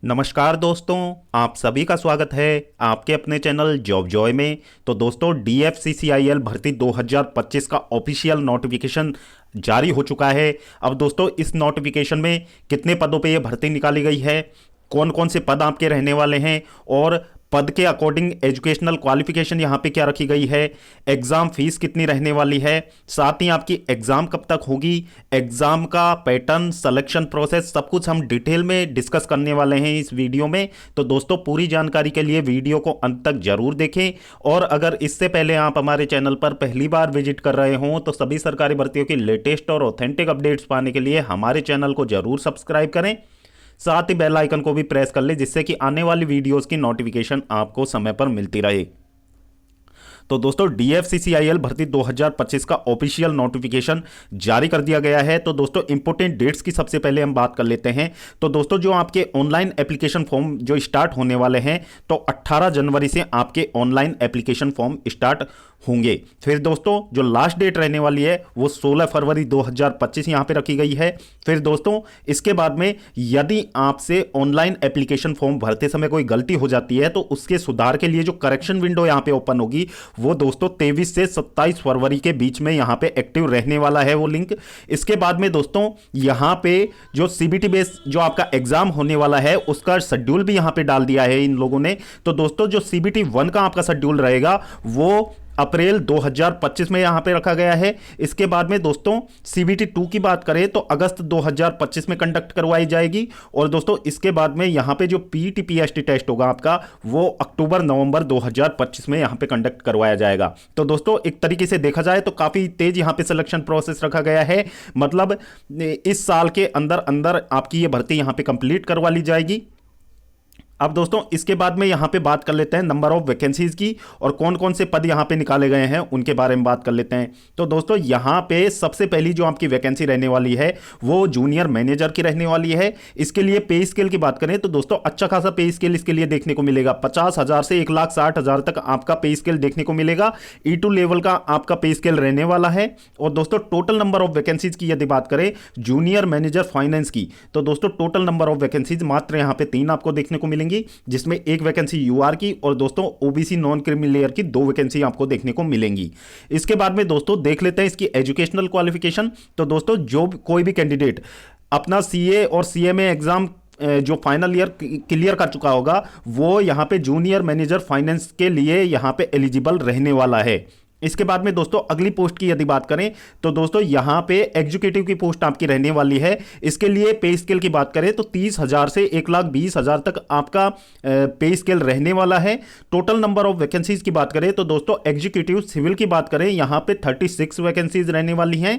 नमस्कार दोस्तों, आप सभी का स्वागत है आपके अपने चैनल जॉब जॉय में। तो दोस्तों, DFCCIL भर्ती 2025 का ऑफिशियल नोटिफिकेशन जारी हो चुका है। अब दोस्तों, इस नोटिफिकेशन में कितने पदों पे ये भर्ती निकाली गई है, कौन कौन से पद आपके रहने वाले हैं और पद के अकॉर्डिंग एजुकेशनल क्वालिफिकेशन यहाँ पे क्या रखी गई है, एग्जाम फीस कितनी रहने वाली है, साथ ही आपकी एग्जाम कब तक होगी, एग्जाम का पैटर्न, सिलेक्शन प्रोसेस, सब कुछ हम डिटेल में डिस्कस करने वाले हैं इस वीडियो में। तो दोस्तों, पूरी जानकारी के लिए वीडियो को अंत तक जरूर देखें। और अगर इससे पहले आप हमारे चैनल पर पहली बार विजिट कर रहे हों तो सभी सरकारी भर्तियों की लेटेस्ट और ऑथेंटिक अपडेट्स पाने के लिए हमारे चैनल को जरूर सब्सक्राइब करें। साथ ही बेल आइकन को भी प्रेस कर ले, जिससे कि आने वाली वीडियोस की नोटिफिकेशन आपको समय पर मिलती रहे। तो दोस्तों, DFCCIL भर्ती 2025 का ऑफिशियल नोटिफिकेशन जारी कर दिया गया है। तो दोस्तों, इंपॉर्टेंट डेट्स की सबसे पहले हम बात कर लेते हैं। तो दोस्तों, जो आपके ऑनलाइन एप्लीकेशन फॉर्म जो स्टार्ट होने वाले हैं, तो 18 जनवरी से आपके ऑनलाइन एप्लीकेशन फॉर्म स्टार्ट होंगे। फिर दोस्तों, जो लास्ट डेट रहने वाली है वो 16 फरवरी 2025 यहां पे रखी गई है। फिर दोस्तों, इसके बाद में यदि आपसे ऑनलाइन एप्लीकेशन फॉर्म भरते समय कोई गलती हो जाती है तो उसके सुधार के लिए जो करेक्शन विंडो यहां पे ओपन होगी वो दोस्तों 23 से 27 फरवरी के बीच में यहां पे एक्टिव रहने वाला है वो लिंक। इसके बाद में दोस्तों, यहां पे जो CBT बेस जो आपका एग्जाम होने वाला है उसका शेड्यूल भी यहां पे डाल दिया है इन लोगों ने। तो दोस्तों, जो CBT 1 का आपका शेड्यूल रहेगा वो अप्रैल 2025 में यहां पे रखा गया है। इसके बाद में दोस्तों, CBT 2 की बात करें तो अगस्त 2025 में कंडक्ट करवाई जाएगी। और दोस्तों, इसके बाद में यहां पे जो PET PST टेस्ट होगा आपका वो अक्टूबर नवंबर 2025 में यहां पे कंडक्ट करवाया जाएगा। तो दोस्तों, एक तरीके से देखा जाए तो काफी तेज यहां पे सिलेक्शन प्रोसेस रखा गया है। मतलब इस साल के अंदर अंदर आपकी ये भर्ती यहां पे कंप्लीट करवा ली जाएगी। अब दोस्तों, इसके बाद में यहां पे बात कर लेते हैं नंबर ऑफ वैकेंसीज की और कौन कौन से पद यहां पे निकाले गए हैं उनके बारे में बात कर लेते हैं। तो दोस्तों, यहां पे सबसे पहली जो आपकी वैकेंसी रहने वाली है वो जूनियर मैनेजर की रहने वाली है। इसके लिए पे स्केल की बात करें तो दोस्तों, अच्छा खासा पे स्केल इसके लिए देखने को मिलेगा। 50,000 से 1,60,000 तक आपका पे स्केल देखने को मिलेगा। E2 लेवल का आपका पे स्केल रहने वाला है। और दोस्तों, टोटल नंबर ऑफ वैकेंसीज की यदि बात करें जूनियर मैनेजर फाइनेंस की, तो दोस्तों टोटल नंबर ऑफ वैकेंसीज मात्र यहां पे 3 आपको देखने को मिलेंगी, जिसमें एक वैकेंसी UR की और दोस्तों OBC नॉन क्रीमी लेयर की 2 वैकेंसी आपको देखने को मिलेंगी। इसके बाद में दोस्तों देख लेते हैं इसकी एजुकेशनल क्वालिफिकेशन। तो दोस्तों, जो कोई भी कैंडिडेट अपना CA और CMA एग्जाम जो फाइनल ईयर क्लियर कर चुका होगा वो यहां पे जूनियर मैनेजर फाइनेंस के लिए यहां पे एलिजिबल रहने वाला है। इसके बाद में दोस्तों, अगली पोस्ट की यदि बात करें तो दोस्तों यहां पे एग्जीक्यूटिव की पोस्ट आपकी रहने वाली है। इसके लिए पे स्केल की बात करें तो 30,000 से 1,20,000 तक आपका पे स्केल रहने वाला है। टोटल नंबर ऑफ वैकेंसीज की बात करें तो दोस्तों, एग्जीक्यूटिव सिविल की बात करें यहां पे 36 वैकेंसीज रहने वाली हैं।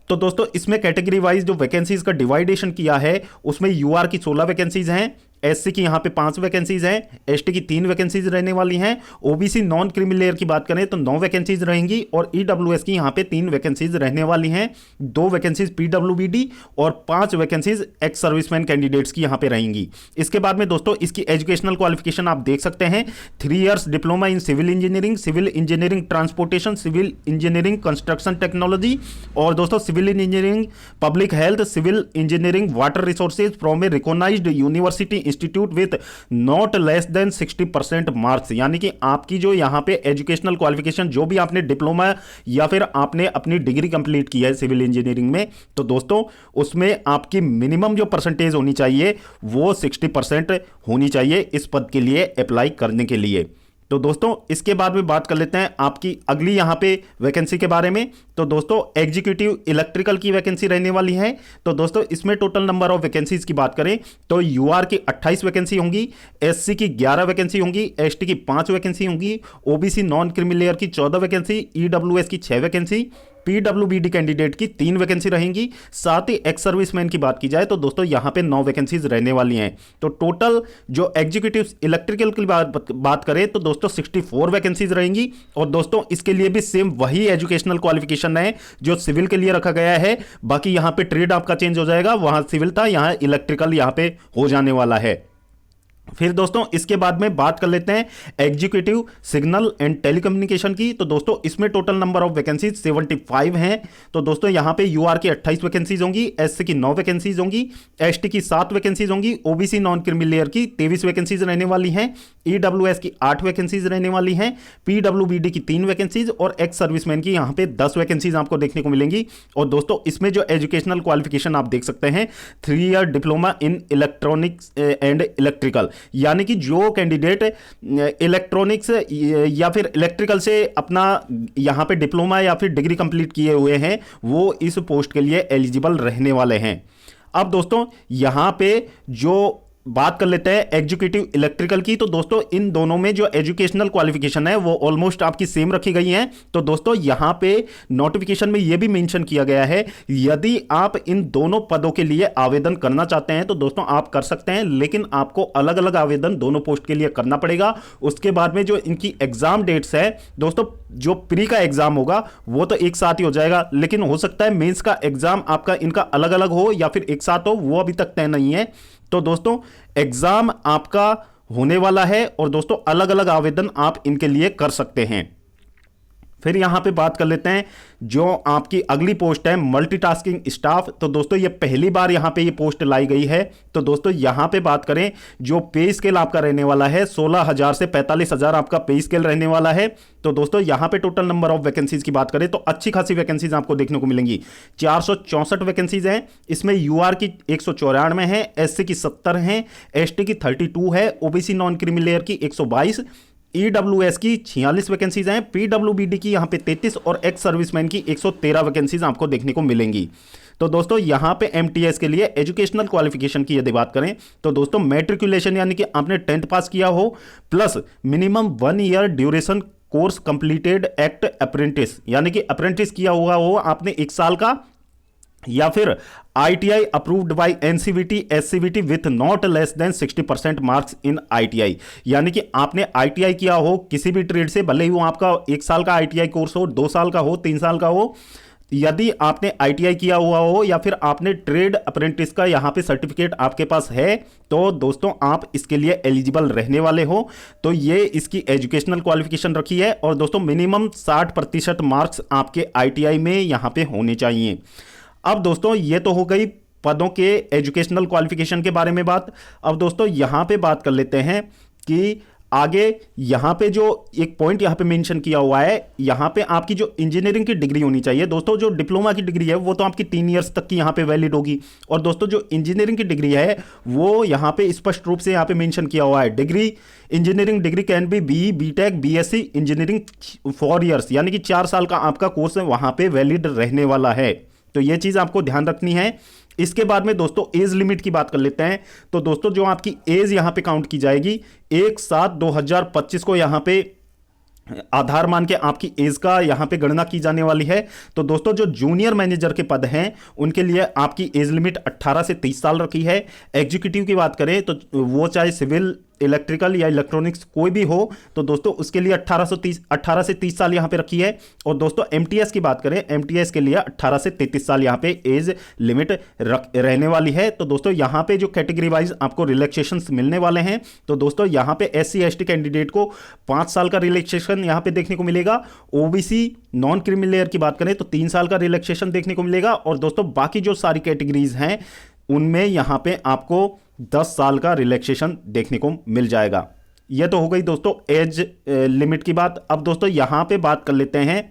तो दोस्तों, इसमें कैटेगरी वाइज जो वैकेंसीज का डिवाइडेशन किया है उसमें UR की 16 वैकेंसीज हैं, SC की यहां पे 5 वैकेंसीज हैं, ST की 3 वैकेंसीज रहने वाली हैं। OBC नॉन क्रीमी लेयर की बात करें तो 9 वैकेंसीज रहेंगी और EWS की यहां पे 3 वैकेंसीज रहने वाली हैं। 2 वैकेंसीज PWBD और 5 वैकेंसीज एक्स सर्विसमैन कैंडिडेट्स की यहां पे रहेंगी। इसके बाद में दोस्तों, इसकी एजुकेशनल क्वालिफिकेशन आप देख सकते हैं। 3 years diploma in civil engineering transportation, civil engineering construction technology और दोस्तों civil engineering public health, civil engineering water resources from a recognised university institute with not less than 60% marks. यानी कि आपकी जो यहां पे एजुकेशनल क्वालिफिकेशन जो भी आपने डिप्लोमा या फिर आपने अपनी डिग्री कंप्लीट की है सिविल इंजीनियरिंग में, तो दोस्तों उसमें आपकी मिनिमम जो परसेंटेज होनी चाहिए वो 60% होनी चाहिए इस पद के लिए अप्लाई करने के लिए। तो दोस्तों, इसके बाद में बात कर लेते हैं आपकी अगली यहां पे वैकेंसी के बारे में। तो दोस्तों, एग्जीक्यूटिव इलेक्ट्रिकल की वैकेंसी रहने वाली है। तो दोस्तों, इसमें टोटल नंबर ऑफ वैकेंसीज की बात करें तो UR की 28 वैकेंसी होंगी, SC की 11 वैकेंसी होंगी, ST की 5 वैकेंसी होंगी, OBC नॉन क्रीमी लेयर की 14 वैकेंसी, EWS की 6 वैकेंसी, PWBD कैंडिडेट की 3 वैकेंसी रहेंगी। साथ ही एक्स सर्विसमैन की बात की जाए तो दोस्तों यहां पे 9 वैकेंसीज रहने वाली हैं। तो टोटल जो एग्जीक्यूटिव इलेक्ट्रिकल की बात करें तो दोस्तों 64 वैकेंसीज रहेंगी। और दोस्तों, इसके लिए भी सेम वही एजुकेशनल क्वालिफिकेशन है जो सिविल के लिए रखा गया है। बाकी यहां पे ट्रेड आपका चेंज हो जाएगा, वहां सिविल था, यहां इलेक्ट्रिकल यहां पे हो जाने वाला है। फिर दोस्तों इसके बाद में बात कर लेते हैं एग्जीक्यूटिव सिग्नल एंड टेलीकम्युनिकेशन की। तो दोस्तों इसमें टोटल नंबर ऑफ वैकेंसीज 75 हैं। तो दोस्तों यहां पे यूआर की 28 वैकेंसीज होंगी, एससी की 9 वैकेंसीज होंगी, एसटी की 7 वैकेंसीज होंगी, ओबीसी नॉन क्रीमी लेयर की 23 वैकेंसीज रहने वाली हैं, ईडब्ल्यूएस की 8 वैकेंसीज रहने वाली हैं, पीडब्ल्यूबीडी की 3 वैकेंसीज और एक्स सर्विसमैन की यहां पे 10 वैकेंसीज आपको देखने को मिलेंगी। और दोस्तों इसमें जो एजुकेशनल क्वालिफिकेशन आप देख सकते हैं 3 year diploma in electronics and electrical, यानी कि जो कैंडिडेट इलेक्ट्रॉनिक्स या फिर इलेक्ट्रिकल से अपना यहां पे डिप्लोमा या फिर डिग्री कंप्लीट किए हुए हैं वो इस पोस्ट के लिए एलिजिबल रहने वाले हैं। अब दोस्तों यहां पे जो बात कर लेते हैं एग्जीक्यूटिव इलेक्ट्रिकल की। तो दोस्तों इन दोनों में जो एजुकेशनल क्वालिफिकेशन है वो ऑलमोस्ट आपकी सेम रखी गई है। तो दोस्तों यहां पे नोटिफिकेशन में यह भी मेंशन किया गया है यदि आप इन दोनों पदों के लिए आवेदन करना चाहते हैं तो दोस्तों आप कर सकते हैं, लेकिन आपको अलग अलग आवेदन दोनों पोस्ट के लिए करना पड़ेगा। उसके बाद में जो इनकी एग्जाम डेट्स है दोस्तों, जो प्री का एग्जाम होगा वो तो एक साथ ही हो जाएगा, लेकिन हो सकता है मेंस का एग्जाम आपका इनका अलग अलग हो या फिर एक साथ हो, वो अभी तक तय नहीं है। तो दोस्तों एग्जाम आपका होने वाला है और दोस्तों अलग अलग आवेदन आप इनके लिए कर सकते हैं। फिर यहां पे बात कर लेते हैं जो आपकी अगली पोस्ट है मल्टीटास्किंग स्टाफ। तो दोस्तों ये पहली बार यहां पे ये पोस्ट लाई गई है। तो दोस्तों यहां पे बात करें जो पे स्केल आपका रहने वाला है 16,000 से 45,000 आपका पे स्केल रहने वाला है। तो दोस्तों यहां पे टोटल नंबर ऑफ वैकेंसीज की बात करें तो अच्छी खासी वैकेंसीज आपको देखने को मिलेंगी। 464 वैकेंसीज हैं, इसमें यूआर की 194 है, एससी की 70 है, एसटी की 32 है, ओबीसी नॉन क्रीमी लेयर की 122, ईडब्ल्यूएस की 46 वैकेंसीज हैं, पीडब्ल्यूबीडी की यहां पे 33 और एक्स सर्विसमैन की 113 वैकेंसीज आपको देखने को मिलेंगी। तो दोस्तों यहां पे एमटीएस के लिए एजुकेशनल क्वालिफिकेशन की यदि बात करें तो दोस्तों मैट्रिकुलेशन यानी कि आपने 10th पास किया हो plus minimum 1 year duration course completed act apprentice, यानी कि अप्रेंटिस किया हुआ हो आपने 1 साल का, या फिर ITI approved by NCVT SCVT with not less than 60% marks in ITI, यानी कि आपने आईटीआई किया हो किसी भी ट्रेड से, भले ही वो आपका 1 साल का आईटीआई कोर्स हो, 2 साल का हो, 3 साल का हो, यदि आपने आईटीआई किया हुआ हो या फिर आपने ट्रेड अप्रेंटिस का यहां पे सर्टिफिकेट आपके पास है तो दोस्तों आप इसके लिए एलिजिबल रहने वाले हो। तो ये इसकी एजुकेशनल क्वालिफिकेशन रखी है और दोस्तों मिनिमम 60% मार्क्स आपके आईटीआई में यहां पे होने चाहिए। अब दोस्तों ये तो हो गई पदों के एजुकेशनल क्वालिफिकेशन के बारे में बात। अब दोस्तों यहां पे बात कर लेते हैं कि आगे यहां पे जो एक पॉइंट यहां पे मेंशन किया हुआ है, यहां पे आपकी जो इंजीनियरिंग की डिग्री होनी चाहिए दोस्तों, जो डिप्लोमा की डिग्री है वो तो आपकी 3 इयर्स तक की यहां पे वैलिड होगी, और दोस्तों जो इंजीनियरिंग की डिग्री है वो यहां पे स्पष्ट रूप से यहां पे मेंशन किया हुआ है degree engineering degree can be B BTech BSc engineering 4 years, यानी कि 4 साल का आपका कोर्स वहां पे वैलिड रहने वाला है। तो ये चीज आपको ध्यान रखनी है। इसके बाद में दोस्तों एज लिमिट की बात कर लेते हैं। तो दोस्तों जो आपकी एज यहां पे काउंट की जाएगी 1/7/2025 को यहां पे आधार मान के आपकी एज का यहां पे गणना की जाने वाली है। तो दोस्तों जो जूनियर मैनेजर के पद हैं उनके लिए आपकी एज लिमिट 18 से 30 साल रखी है। एग्जीक्यूटिव की बात करें तो वो चाहे सिविल इलेक्ट्रिकल या इलेक्ट्रॉनिक्स कोई भी हो तो दोस्तों उसके लिए 18 से 30 साल यहां पे रखी है। और दोस्तों एमटीएस की बात करें, एमटीएस के लिए 18 से 33 साल यहां पे एज लिमिट रहने वाली है। तो दोस्तों यहां पे जो कैटेगरी वाइज आपको रिलैक्सेशंस मिलने वाले हैं, तो दोस्तों यहां पे एससी एसटी कैंडिडेट को 5 साल का रिलैक्सेशन यहां पे देखने को मिलेगा। ओबीसी नॉन क्रीमी लेयर की बात करें तो 3 साल का रिलैक्सेशन देखने को मिलेगा। और दोस्तों बाकी जो सारी कैटेगरीज हैं उनमें यहां पे आपको 10 साल का रिलैक्सेशन देखने को मिल जाएगा। यह तो हो गई दोस्तों एज लिमिट की बात। अब दोस्तों यहां पे बात कर लेते हैं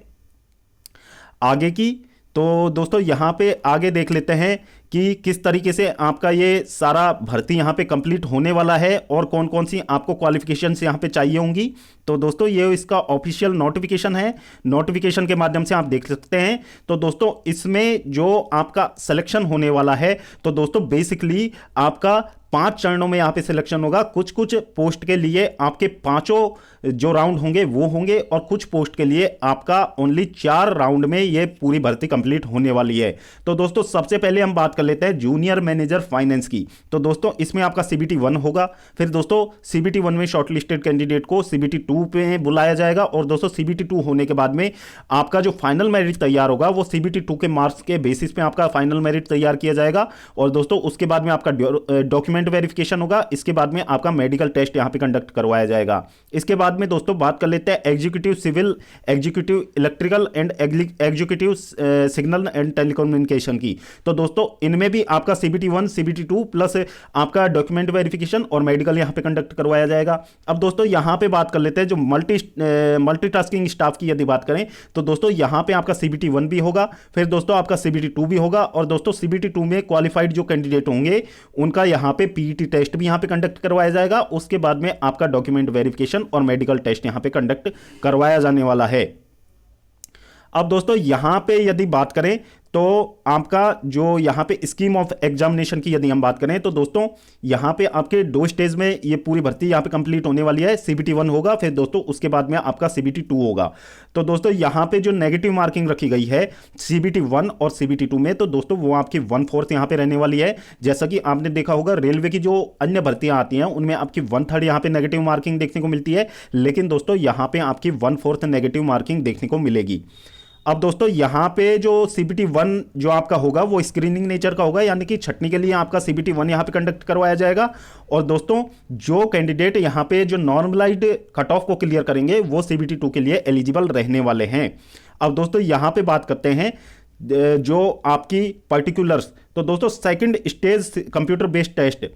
आगे की। तो दोस्तों यहां पे आगे देख लेते हैं कि किस तरीके से आपका ये सारा भर्ती यहां पे कंप्लीट होने वाला है और कौन कौन सी आपको क्वालिफिकेशंस यहां पे चाहिए होंगी। तो दोस्तों ये इसका ऑफिशियल नोटिफिकेशन है, नोटिफिकेशन के माध्यम से आप देख सकते हैं। तो दोस्तों इसमें जो आपका सिलेक्शन होने वाला है तो दोस्तों बेसिकली आपका 5 चरणों में यहां पे सिलेक्शन होगा। कुछ कुछ पोस्ट के लिए आपके 5 जो राउंड होंगे वो होंगे और कुछ पोस्ट के लिए आपका ओनली 4 राउंड में ये पूरी भर्ती कंप्लीट होने वाली है। तो दोस्तों सबसे पहले हम बात कर लेते हैं जूनियर मैनेजर फाइनेंस की। तो दोस्तों इसमें आपका सीबीटी 1 होगा, फिर दोस्तों सीबीटी 1 में शॉर्टलिस्टेड कैंडिडेट को सीबीटी 2 पे बुलाया जाएगा और दोस्तों सीबीटी 2 होने के बाद में आपका जो फाइनल मेरिट तैयार होगा वो सीबीटी 2 के मार्क्स के बेसिस पे आपका फाइनल मेरिट तैयार किया जाएगा। और दोस्तों उसके बाद में आपका डॉक्यूमेंट डॉक्यूमेंट वेरिफिकेशन होगा, इसके बाद में आपका मेडिकल टेस्ट यहाँ पे कंडक्ट करवाया जाएगा। इसके बाद में दोस्तों बात कर लेते हैं executive civil, executive electrical and executive signal and telecommunication की। तो दोस्तों इनमें भी आपका CBT 1 CBT 2 प्लस आपका डॉक्यूमेंट वेरिफिकेशन और मेडिकल यहाँ पे कंडक्ट करवाया जाएगा। अब दोस्तों यहाँ पे बात कर लेते हैं जो मल्टीटास्किंग स्टाफ की यदि बात करें तो दोस्तों यहाँ पे आपका CBT 1 भी होगा, फिर दोस्तों आपका CBT 2 भी होगा, और दोस्तों CBT 2 में क्वालिफाइड जो कैंडिडेट होंगे उनका यहाँ पे PET टेस्ट भी यहाँ पे कंडक्ट करवाया जाएगा। उसके बाद में आपका डॉक्यूमेंट वेरिफिकेशन और मेडिकल टेस्ट यहाँ पे कंडक्ट करवाया जाने वाला है। अब दोस्तों यहां पे यदि बात करें तो आपका जो यहां पे स्कीम ऑफ एग्जामिनेशन की यदि हम बात करें तो दोस्तों यहां पे आपके 2 स्टेज में ये पूरी भर्ती यहां पे कंप्लीट होने वाली है। CBT 1 होगा, फिर दोस्तों उसके बाद में आपका CBT 2 होगा। तो दोस्तों यहां पे जो नेगेटिव मार्किंग रखी गई है CBT 1 और CBT 2 में, तो दोस्तों वो आपकी 1/4 यहां पे रहने वाली है। जैसा कि आपने देखा होगा रेलवे की जो अन्य भर्तियां आती हैं उनमें आपकी 1/3 यहां पे नेगेटिव मार्किंग देखने को मिलती है, लेकिन दोस्तों यहां पे आपकी 1/4 नेगेटिव मार्किंग देखने को मिलेगी। अब दोस्तों यहाँ पे जो CBT 1 जो आपका होगा वो स्क्रीनिंग नेचर का होगा, यानी कि छटनी के लिए आपका CBT 1 यहाँ पे कंडक्ट करवाया जाएगा। और दोस्तों जो कैंडिडेट यहाँ पे जो नॉर्मलाइज्ड कट ऑफ को क्लियर करेंगे वो CBT 2 के लिए एलिजिबल रहने वाले हैं। अब दोस्तों यहाँ पे बात करते हैं जो आपकी पर्टिकुलर्स। तो दोस्तों second stage computer based test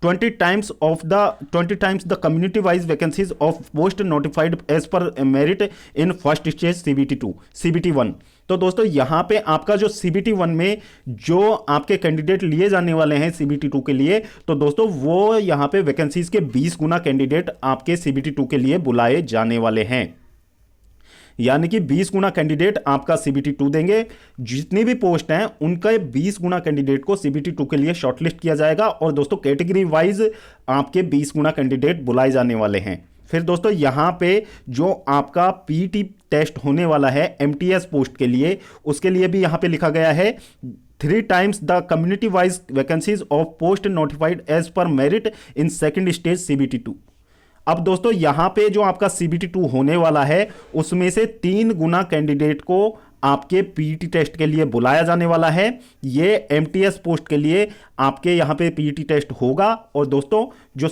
20 times the community wise vacancies of post notified as per merit in first stage CBT 1। तो दोस्तों यहां पे आपका जो CBT 1 में जो आपके कैंडिडेट लिए जाने वाले हैं CBT 2 के लिए, तो दोस्तों वो यहां पे वैकेंसीज के 20 गुना कैंडिडेट आपके CBT 2 के लिए बुलाए जाने वाले हैं, यानी कि 20 गुना कैंडिडेट आपका CBT 2 देंगे। जितनी भी पोस्ट हैं उनका 20 गुना कैंडिडेट को CBT 2 के लिए शॉर्टलिस्ट किया जाएगा, और दोस्तों कैटेगरी वाइज आपके 20 गुना कैंडिडेट बुलाए जाने वाले हैं। फिर दोस्तों यहां पे जो आपका PET टेस्ट होने वाला है MTS पोस्ट के लिए, उसके लिए भी यहां पे लिखा गया है 3 times the community wise vacancies of post notified as per merit in second stage CBT 2। अब दोस्तों यहां पे जो आपका CBT 2 होने वाला है उसमें से 3 गुना कैंडिडेट को आपके PET टेस्ट के लिए बुलाया जाने वाला है। ये MTS पोस्ट के लिए आपके यहां पे PET टेस्ट होगा, और दोस्तों जो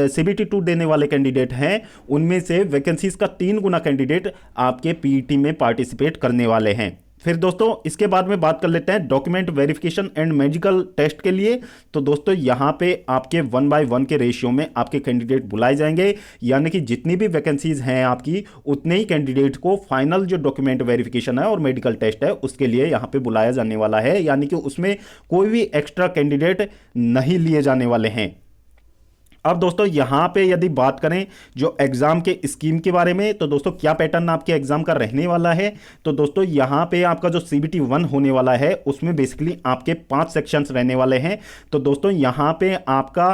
CBT 2 देने वाले कैंडिडेट हैं उनमें से वैकेंसीज का 3 गुना कैंडिडेट आपके PET में पार्टिसिपेट करने वाले हैं। फिर दोस्तों इसके बाद में बात कर लेते हैं document verification and medical test के लिए। तो दोस्तों यहाँ पे आपके 1/1 के रेशियो में आपके कैंडिडेट बुलाए जाएंगे, यानी कि जितनी भी वैकेंसीज हैं आपकी उतने ही कैंडिडेट को फाइनल जो डॉक्यूमेंट वेरिफिकेशन है और मेडिकल टेस्ट है उसके लिए यहाँ पे बुलाया जाने वाला है, यानी कि उसमें कोई भी एक्स्ट्रा कैंडिडेट नहीं लिए जाने वाले हैं। अब दोस्तों यहां पे यदि बात करें जो एग्जाम के स्कीम के बारे में, तो दोस्तों क्या पैटर्न आपके एग्जाम का रहने वाला है, तो दोस्तों यहां पे आपका जो CBT 1 होने वाला है उसमें बेसिकली आपके 5 सेक्शंस रहने वाले हैं। तो दोस्तों यहां पे आपका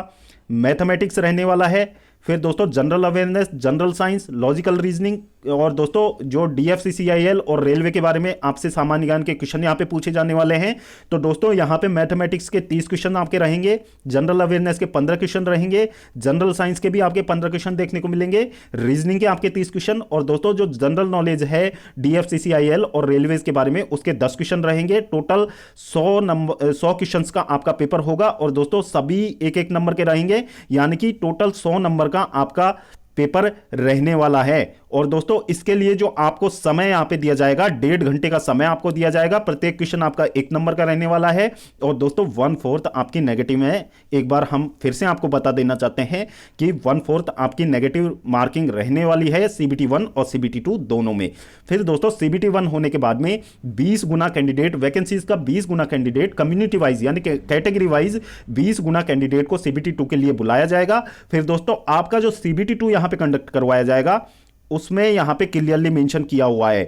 मैथमेटिक्स रहने वाला है, फिर दोस्तों general awareness, general science, logical reasoning, और दोस्तों जो DFCCIL और रेलवे के बारे में आपसे सामान्य ज्ञान के क्वेश्चन यहाँ पे पूछे जाने वाले हैं। तो दोस्तों यहाँ पे मैथमेटिक्स के 30 क्वेश्चन आपके रहेंगे, जनरल अवेयरनेस के 15 क्वेश्चन रहेंगे, जनरल साइंस के भी आपके 15 क्वेश्चन देखने को मिलेंगे, रीजनिंग के आपके 30 क्वेश्चन, और दोस्तों जो जनरल नॉलेज है DFCCIL और रेलवेज के बारे में उसके 10 क्वेश्चन रहेंगे। टोटल 100 क्वेश्चन का आपका पेपर होगा, और दोस्तों सभी 1-1 नंबर के रहेंगे, यानी कि टोटल 100 नंबर का आपका पेपर रहने वाला है। और दोस्तों इसके लिए जो आपको समय यहां पे दिया जाएगा 1.5 घंटे का समय आपको दिया जाएगा। प्रत्येक क्वेश्चन आपका 1 नंबर का रहने वाला है, और दोस्तों 1/4 आपकी नेगेटिव है। एक बार हम फिर से आपको बता देना चाहते हैं कि 1/4 आपकी नेगेटिव मार्किंग रहने वाली है CBT 1 और CBT 2 दोनों में। फिर दोस्तों CBT 1 होने के बाद में 20 गुना कैंडिडेट, वैकेंसीज का 20 गुना कैंडिडेट कम्युनिटी वाइज यानी कैटेगरी वाइज 20 गुना कैंडिडेट को CBT 2 के लिए बुलाया जाएगा। फिर दोस्तों आपका जो CBT 2 यहां पे कंडक्ट करवाया जाएगा उसमें यहां पे क्लियरली मेंशन किया हुआ है,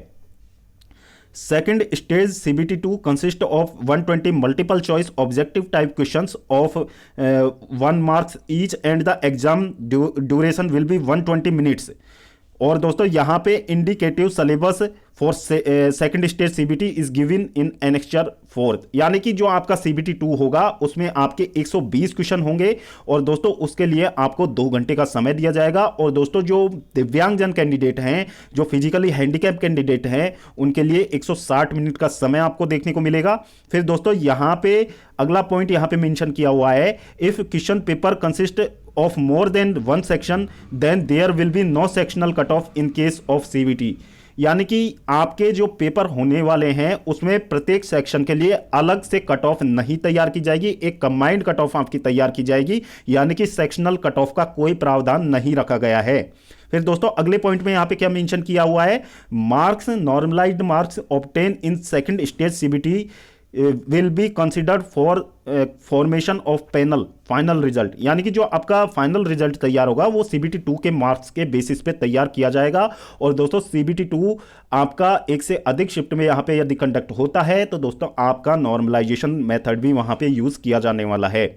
second stage CBT 2 consist of 120 multiple choice objective type questions of 1 marks each and the exam duration will be 120 minutes. और दोस्तों यहां पे indicative syllabus for second stage CBT is given in annexure fourth, यानी कि जो आपका CBT 2 होगा उसमें आपके 120 क्वेश्चन होंगे और दोस्तों उसके लिए आपको 2 घंटे का समय दिया जाएगा। और दोस्तों जो दिव्यांगजन कैंडिडेट हैं, जो फिजिकली हैंडीकैप कैंडिडेट हैं, उनके लिए 160 मिनट का समय आपको देखने को मिलेगा। फिर दोस्तों यहां पे अगला पॉइंट यहां पे मेंशन किया हुआ है, if question paper consist of more than 1 section then there will be no sectional cut off in case of CBT, यानी कि आपके जो पेपर होने वाले हैं उसमें प्रत्येक सेक्शन के लिए अलग से कट ऑफ नहीं तैयार की जाएगी, एक कंबाइंड कट ऑफ आपकी तैयार की जाएगी, यानी कि सेक्शनल कट ऑफ का कोई प्रावधान नहीं रखा गया है। फिर दोस्तों अगले पॉइंट में यहां पे क्या मेंशन किया हुआ है, marks normalised marks obtain in second stage CBT will be considered for formation of panel final result, यानी कि जो आपका फाइनल रिजल्ट तैयार होगा वो सीबीटी 2 के मार्क्स के बेसिस पे तैयार किया जाएगा। और दोस्तों सीबीटी 2 आपका एक से अधिक शिफ्ट में यहां पे यदि कंडक्ट होता है तो दोस्तों आपका नॉर्मलाइजेशन मेथड भी वहां पे यूज किया जाने वाला है।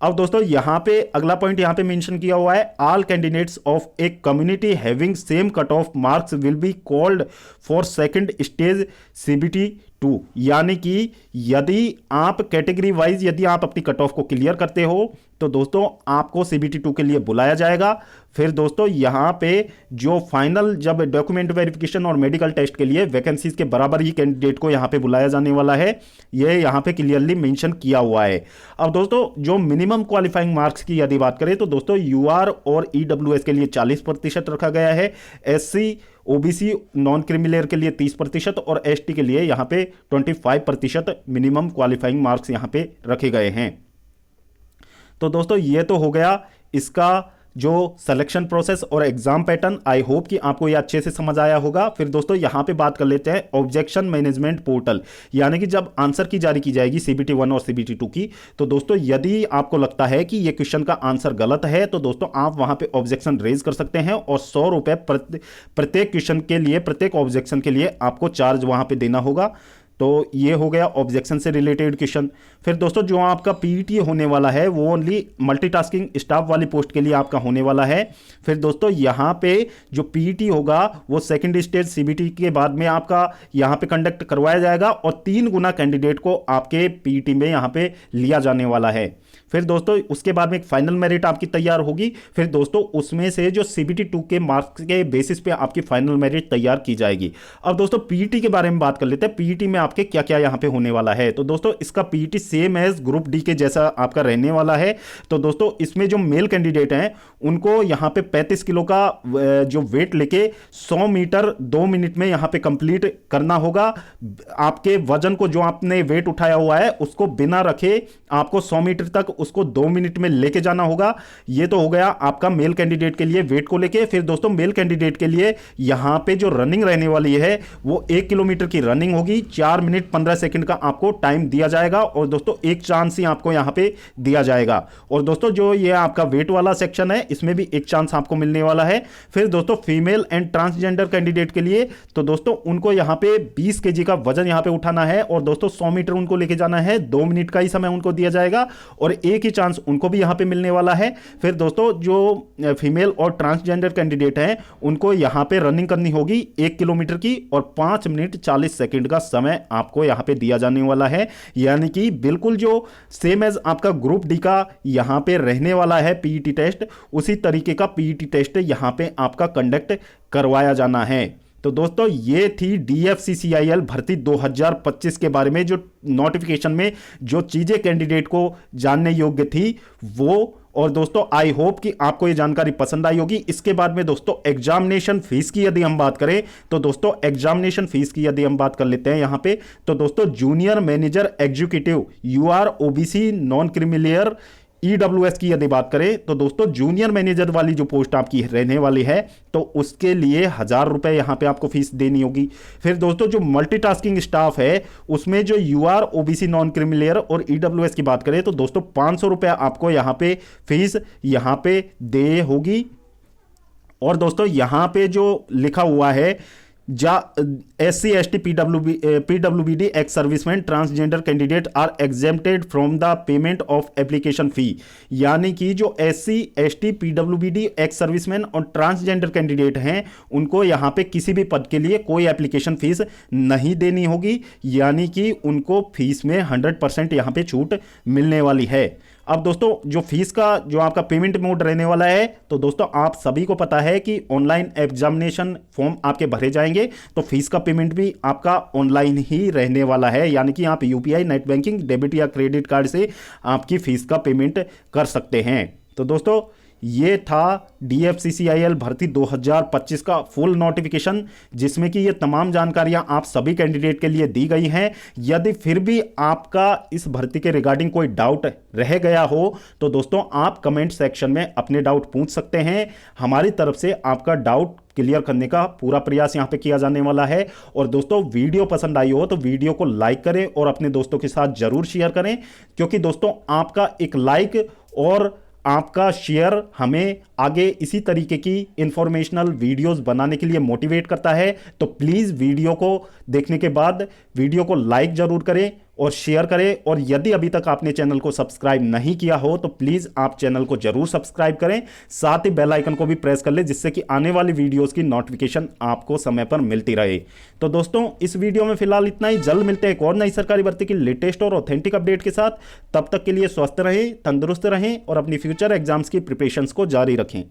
अब दोस्तों यहां पे अगला पॉइंट यहां पे मेंशन किया हुआ है, all candidates of a community having same cut off marks will be called for second stage CBT 2, यानी कि यदि आप कैटेगरी वाइज यदि आप अपनी कट ऑफ को क्लियर करते हो तो दोस्तों आपको सीबीटी 2 के लिए बुलाया जाएगा। फिर दोस्तों यहां पे जो फाइनल जब डॉक्यूमेंट वेरिफिकेशन और मेडिकल टेस्ट के लिए वैकेंसीज के बराबर ही कैंडिडेट को यहां पे बुलाया जाने वाला है, ये यहां पे क्लियरली मेंशन किया हुआ है। अब दोस्तों जो मिनिमम क्वालिफाइंग मार्क्स की यदि बात करें तो दोस्तों यूआर और ईडब्ल्यूएस के लिए 40% रखा गया है, एससी ओबीसी नॉन क्रिमिलेयर के लिए 30% और एसटी के लिए यहां पे 25% मिनिमम क्वालिफाइंग मार्क्स यहां पे रखे गए हैं। तो दोस्तों ये तो हो गया इसका जो सिलेक्शन प्रोसेस और एग्जाम पैटर्न। आई होप कि आपको ये अच्छे से समझ आया होगा। फिर दोस्तों यहां पे बात कर लेते हैं ऑब्जेक्शन मैनेजमेंट पोर्टल, यानी कि जब आंसर की जारी की जाएगी सीबीटी 1 और सीबीटी 2 की, तो दोस्तों यदि आपको लगता है कि ये क्वेश्चन का आंसर गलत है तो दोस्तों आप वहां पे ऑब्जेक्शन रेज कर सकते हैं और 100 रुपए प्रत्येक क्वेश्चन के लिए, प्रत्येक ऑब्जेक्शन के लिए आपको चार्ज वहां पे देना होगा। तो ये हो गया ऑब्जेक्शन से रिलेटेड क्वेश्चन। फिर दोस्तों जो आपका पीईटी होने वाला है वो ओनली मल्टीटास्किंग स्टाफ वाली पोस्ट के लिए आपका होने वाला है। फिर दोस्तों यहाँ पे जो पीईटी होगा वो सेकंड स्टेज सीबीटी के बाद में आपका यहाँ पे कंडक्ट करवाया जाएगा और 3 गुना कैंडिडेट को आपके पीईटी में यहाँ पे लिया जाने वाला है। फिर दोस्तों उसके बाद में एक फाइनल मेरिट आपकी तैयार होगी। फिर दोस्तों उसमें से जो सीबीटी 2 के मार्क्स के बेसिस पे आपकी फाइनल मेरिट तैयार की जाएगी। अब दोस्तों पीईटी के बारे में बात कर लेते हैं, पीईटी में आपके क्या क्या यहाँ पे होने वाला है। तो दोस्तों इसका PET same age group D के जैसा आपका रहने वाला है। तो दोस्तों इसमें जो मेल कैंडिडेट हैं उनको यहाँ पे 35 किलो का जो वेट लेके 100 मीटर 2 मिनट में यहाँ पे कंप्लीट करना होगा। आपके वजन को जो आपने वेट उठाया हुआ है उसको बिना रखे आपको 100 मीटर तक उसको 2 मिनट में लेके जाना होगा। ये तो हो गया आपका मेल कैंडिडेट के लिए वेट को लेके। फिर दोस्तों मेल कैंडिडेट के लिए यहां पे जो रनिंग रहने वाली है वो 1 किलोमीटर की रनिंग होगी। 4 मिनट 15 सेकंड का आपको टाइम दिया जाएगा और दोस्तों एक चांस ही आपको यहां पे दिया जाएगा। और दोस्तों जो ये आपका वेट वाला सेक्शन है इसमें भी एक चांस आपको मिलने वाला है। फिर दोस्तों फीमेल एंड ट्रांसजेंडर कैंडिडेट के लिए तो दोस्तों उनको यहां पे 20 केजी का वजन यहां पे उठाना है और दोस्तों 100 मीटर उनको लेके जाना है। 2 मिनट का ही समय उनको दिया जाएगा और एक ही चांस उनको भी यहां पे मिलने वाला है। फिर दोस्तों जो फीमेल और ट्रांसजेंडर कैंडिडेट हैं उनको यहां पे रनिंग करनी होगी 1 किलोमीटर की और 5 मिनट 40 सेकंड का समय आपको यहां पे दिया जाने वाला है। यानी कि बिल्कुल जो सेम एज आपका ग्रुप डी का यहां पे रहने वाला है पीईटी टेस्ट, उसी तरीके का पीईटी टेस्ट यहां पे आपका कंडक्ट करवाया जाना है। तो दोस्तों ये थी डीएफसीसीआईएल भर्ती 2025 के बारे में जो नोटिफिकेशन में जो चीजें कैंडिडेट को जानने योग्य थी वो। और दोस्तों आई होप कि आपको ये जानकारी पसंद आई होगी। इसके बाद में दोस्तों एग्जामिनेशन फीस की यदि हम बात करें तो दोस्तों एग्जामिनेशन फीस की यदि हम बात कर लेते हैं यहां पे तो दोस्तों junior manager executive UR OBC non creamy layer EWS की यदि बात करें तो दोस्तों जूनियर मैनेजर वाली जो पोस्ट आपकी रहने वाली है तो उसके लिए 1000 रुपए यहां पे आपको फीस देनी होगी। फिर दोस्तों जो मल्टीटास्किंग स्टाफ है उसमें जो यूआर ओबीसी नॉन क्रिमिलेयर और ईडब्ल्यूएस की बात करें तो दोस्तों 500 रुपए आपको यहां पे फीस यहां पे दे होगी। और दोस्तों यहां पे जो लिखा हुआ है SC ST PWBD ex serviceman transgender candidate are exempted from the payment of application fee. यानी कि जो SC ST PWBD ex serviceman और ट्रांसजेंडर कैंडिडेट हैं उनको यहां पे किसी भी पद के लिए कोई एप्लीकेशन फीस नहीं देनी होगी, यानी कि उनको फीस में 100% यहां पे छूट मिलने वाली है। अब दोस्तों जो फीस का जो आपका पेमेंट मोड रहने वाला है, तो दोस्तों आप सभी को पता है कि ऑनलाइन एग्जामिनेशन फॉर्म आपके भरे जाएंगे तो फीस का पेमेंट भी आपका ऑनलाइन ही रहने वाला है, यानी कि आप यूपीआई, नेट बैंकिंग, डेबिट या क्रेडिट कार्ड से आपकी फीस का पेमेंट कर सकते हैं। तो दोस्तों ये था DFCCIL भर्ती 2025 का फुल नोटिफिकेशन, जिसमें कि ये तमाम जानकारियां आप सभी कैंडिडेट के लिए दी गई हैं। यदि फिर भी आपका इस भर्ती के रिगार्डिंग कोई डाउट रह गया हो तो दोस्तों आप कमेंट सेक्शन में अपने डाउट पूछ सकते हैं। हमारी तरफ से आपका डाउट क्लियर करने का पूरा प्रयास यहां पे किया जाने वाला है। और दोस्तों वीडियो पसंद आई हो तो वीडियो को लाइक करें और अपने दोस्तों के साथ जरूर शेयर करें, क्योंकि दोस्तों आपका एक लाइक और आपका शेयर हमें आगे इसी तरीके की इंफॉर्मेशनल वीडियोस बनाने के लिए मोटिवेट करता है। तो प्लीज़ वीडियो को देखने के बाद वीडियो को लाइक जरूर करें और शेयर करें। और यदि अभी तक आपने चैनल को सब्सक्राइब नहीं किया हो तो प्लीज़ आप चैनल को जरूर सब्सक्राइब करें, साथ ही बेल आइकन को भी प्रेस कर लें, जिससे कि आने वाली वीडियोस की नोटिफिकेशन आपको समय पर मिलती रहे। तो दोस्तों इस वीडियो में फिलहाल इतना ही। जल्द मिलते हैं एक और नई सरकारी भर्ती की लेटेस्ट और ऑथेंटिक अपडेट के साथ। तब तक के लिए स्वस्थ रहें, तंदुरुस्त रहें और अपनी फ्यूचर एग्जाम्स की प्रिपरेशंस को जारी रखें।